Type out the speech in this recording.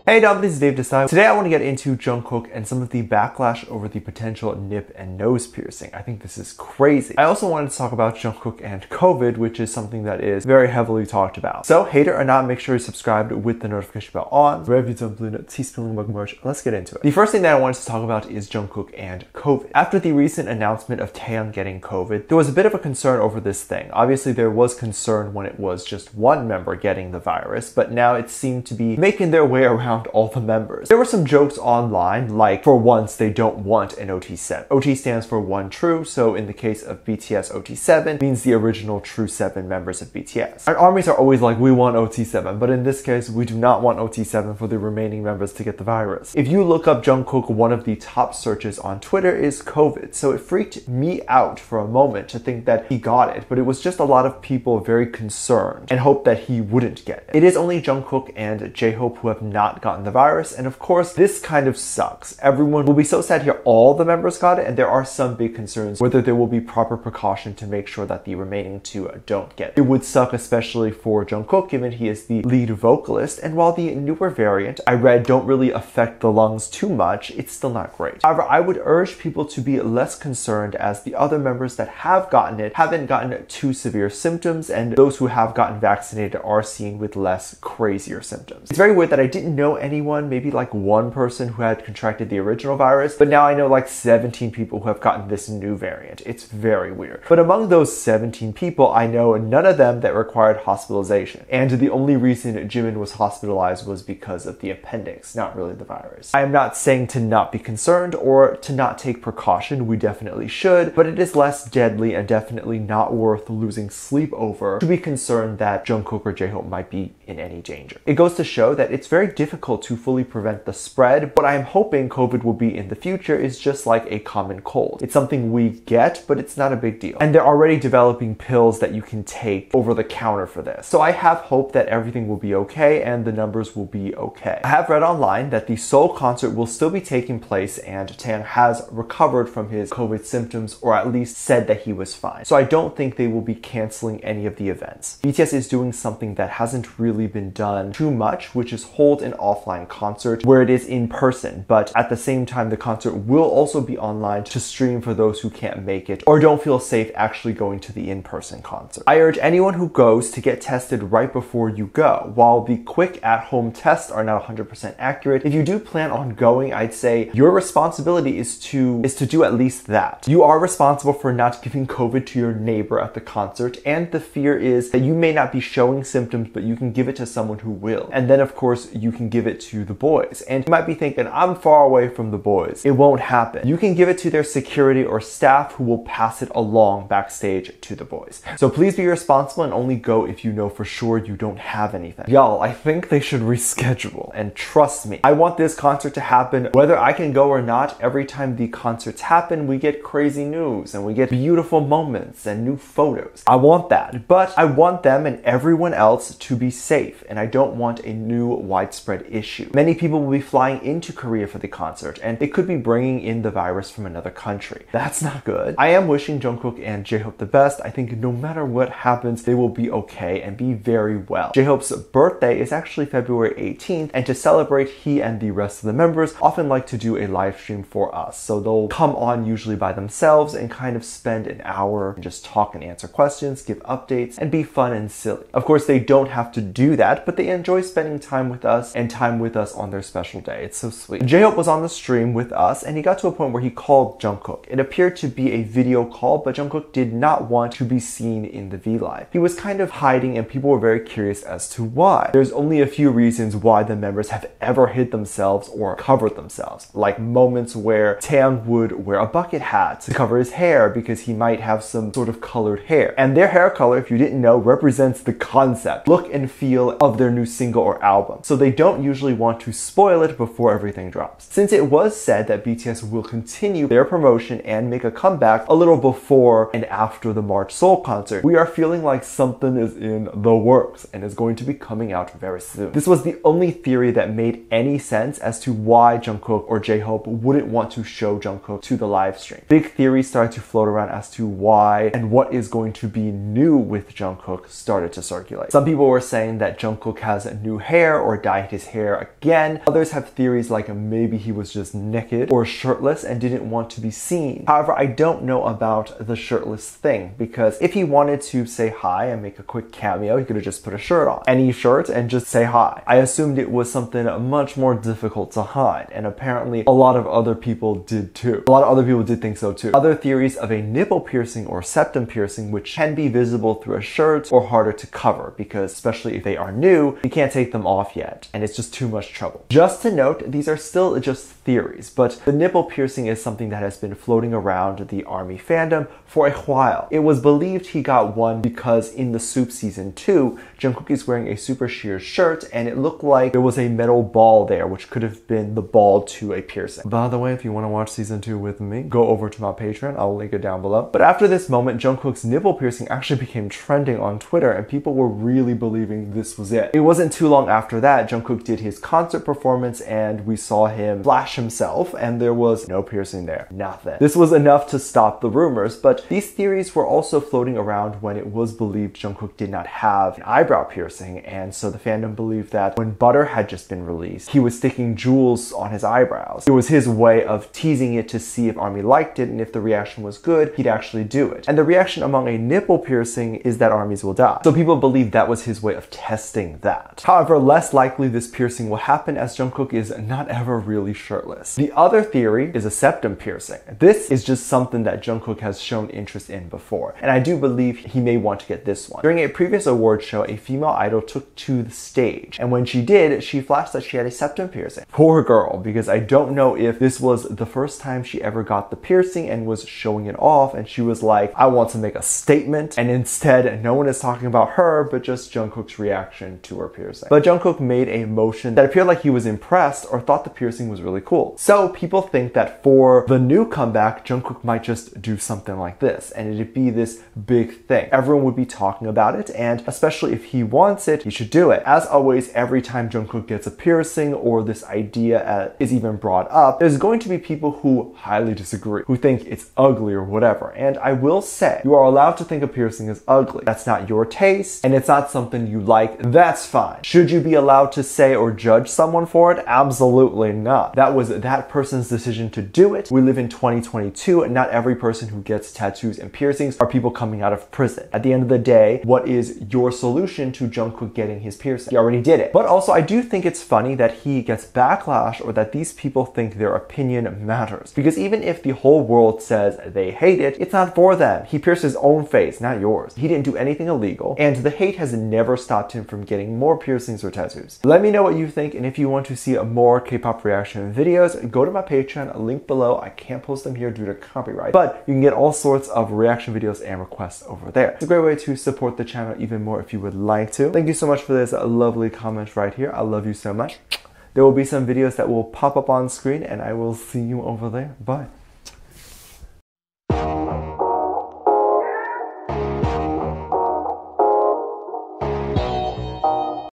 Hey Dom, this is Dave Desai. Today I want to get into Jungkook and some of the backlash over the potential nip and nose piercing. I think this is crazy. I also wanted to talk about Jungkook and COVID, which is something that is very heavily talked about. So, hater or not, make sure you're subscribed with the notification bell on. Let's get into it. The first thing that I wanted to talk about is Jungkook and COVID. After the recent announcement of Taeyang getting COVID, there was a bit of a concern over this thing. Obviously, there was concern when it was just one member getting the virus, but now it seemed to be making their way around all the members. There were some jokes online, like for once they don't want an OT7. OT stands for one true, so in the case of BTS, OT7 means the original true 7 members of BTS. Our armies are always like, we want OT7, but in this case, we do not want OT7 for the remaining members to get the virus. If you look up Jungkook, one of the top searches on Twitter is COVID, so it freaked me out for a moment to think that he got it, but it was just a lot of people very concerned and hoped that he wouldn't get it. It is only Jungkook and J-Hope who have not gotten the virus, and of course this kind of sucks. Everyone will be so sad here all the members got it, and there are some big concerns whether there will be proper precaution to make sure that the remaining two don't get it. It would suck especially for Jungkook given he is the lead vocalist, and while the newer variant I read don't really affect the lungs too much, it's still not great. However, I would urge people to be less concerned as the other members that have gotten it haven't gotten too severe symptoms, and those who have gotten vaccinated are seen with less crazier symptoms. It's very weird that I didn't know anyone, maybe like one person who had contracted the original virus, but now I know like 17 people who have gotten this new variant. It's very weird. But among those 17 people, I know none of them that required hospitalization. And the only reason Jimin was hospitalized was because of the appendix, not really the virus. I am not saying to not be concerned or to not take precaution. We definitely should, but it is less deadly and definitely not worth losing sleep over to be concerned that Jungkook or J-Hope might be in any danger. It goes to show that it's very difficult to fully prevent the spread. What I'm hoping COVID will be in the future is just like a common cold. It's something we get, but it's not a big deal. And they're already developing pills that you can take over the counter for this. So I have hope that everything will be okay and the numbers will be okay. I have read online that the Seoul concert will still be taking place and Taeyang has recovered from his COVID symptoms, or at least said that he was fine. So I don't think they will be canceling any of the events. BTS is doing something that hasn't really been done too much, which is hold an offline concert where it is in person, but at the same time the concert will also be online to stream for those who can't make it or don't feel safe actually going to the in-person concert. I urge anyone who goes to get tested right before you go. While the quick at-home tests are not 100% accurate, if you do plan on going, I'd say your responsibility is to do at least that. You are responsible for not giving COVID to your neighbor at the concert, and the fear is that you may not be showing symptoms, but you can give it to someone who will. And then of course you can give it to the boys. And you might be thinking, I'm far away from the boys. It won't happen. You can give it to their security or staff who will pass it along backstage to the boys. So please be responsible and only go if you know for sure you don't have anything. Y'all, I think they should reschedule. And trust me, I want this concert to happen whether I can go or not. Every time the concerts happen, we get crazy news and we get beautiful moments and new photos. I want that, but I want them and everyone else to be safe, and I don't want a new widespread issue. Many people will be flying into Korea for the concert, and they could be bringing in the virus from another country. That's not good. I am wishing Jungkook and J-Hope the best. I think no matter what happens, they will be okay and be very well. J-Hope's birthday is actually February 18th, and to celebrate, he and the rest of the members often like to do a live stream for us. So they'll come on usually by themselves and kind of spend an hour and just talk and answer questions, give updates, and be fun and silly. Of course, they don't have to do that, but they enjoy spending time with us and time with us on their special day. It's so sweet. J-Hope was on the stream with us, and he got to a point where he called Jungkook. It appeared to be a video call, but Jungkook did not want to be seen in the V-Live. He was kind of hiding, and people were very curious as to why. There's only a few reasons why the members have ever hid themselves or covered themselves, like moments where Taeyang would wear a bucket hat to cover his hair because he might have some sort of colored hair. And their hair color, if you didn't know, represents the concept, look and feel of their new single or album. So they don't usually want to spoil it before everything drops. Since it was said that BTS will continue their promotion and make a comeback a little before and after the March Seoul concert, we are feeling like something is in the works and is going to be coming out very soon. This was the only theory that made any sense as to why Jungkook or J-Hope wouldn't want to show Jungkook to the live stream. Big theories started to float around as to why and what is going to be new with Jungkook started to circulate. Some people were saying that Jungkook has new hair or dyed his hair again. Others have theories like maybe he was just naked or shirtless and didn't want to be seen. However, I don't know about the shirtless thing, because if he wanted to say hi and make a quick cameo, he could have just put a shirt on, any shirt, and just say hi. I assumed it was something much more difficult to hide, and apparently a lot of other people did too. A lot of other people did think so too. Other theories of a nipple piercing or septum piercing, which can be visible through a shirt or harder to cover, because especially if they are new, you can't take them off yet, and it's just too much trouble. Just to note, these are still just theories, but the nipple piercing is something that has been floating around the ARMY fandom for a while. It was believed he got one because in the Soup Season 2, Jungkook is wearing a super sheer shirt, and it looked like there was a metal ball there, which could have been the ball to a piercing. By the way, if you want to watch Season 2 with me, go over to my Patreon. I'll link it down below. But after this moment, Jungkook's nipple piercing actually became trending on Twitter, and people were really believing this was it. It wasn't too long after that, Jungkook did his concert performance, and we saw him flash himself, and there was no piercing there. Nothing. This was enough to stop the rumors, but these theories were also floating around when it was believed Jungkook did not have an eyebrow piercing, and so the fandom believed that when Butter had just been released, he was sticking jewels on his eyebrows. It was his way of teasing it to see if ARMY liked it, and if the reaction was good, he'd actually do it. And the reaction among a nipple piercing is that ARMYs will die. So people believe that was his way of testing that. However, less likely this piercing will happen, as Jungkook is not ever really shirtless. The other theory is a septum piercing. This is just something that Jungkook has shown interest in before, and I do believe he may want to get this one. During a previous award show, a female idol took to the stage, and when she did, she flashed that she had a septum piercing. Poor girl, because I don't know if this was the first time she ever got the piercing and was showing it off, and she was like, I want to make a statement, and instead no one is talking about her but just Jungkook's reaction to her piercing. But Jungkook made a motion that appeared like he was impressed or thought the piercing was really cool. So people think that for the new comeback, Jungkook might just do something like this, and it'd be this big thing. Everyone would be talking about it, and especially if he wants it, he should do it. As always, every time Jungkook gets a piercing or this idea is even brought up, there's going to be people who highly disagree, who think it's ugly or whatever. And I will say, you are allowed to think a piercing is ugly. That's not your taste, and it's not something you like. That's fine. Should you be allowed to say or judge someone for it? Absolutely not. That was that person's decision to do it. We live in 2022, and not every person who gets tattoos and piercings are people coming out of prison. At the end of the day, what is your solution to Jungkook getting his piercing? He already did it. But also, I do think it's funny that he gets backlash, or that these people think their opinion matters. Because even if the whole world says they hate it, it's not for them. He pierced his own face, not yours. He didn't do anything illegal, and the hate has never stopped him from getting more piercings or tattoos. Let me know what you think, and if you want to see more K-pop reaction videos, go to my Patreon, link below. I can't post them here due to copyright, but you can get all sorts of reaction videos and requests over there. It's a great way to support the channel even more if you would like to. Thank you so much for this lovely comment right here. I love you so much. There will be some videos that will pop up on screen, and I will see you over there. Bye.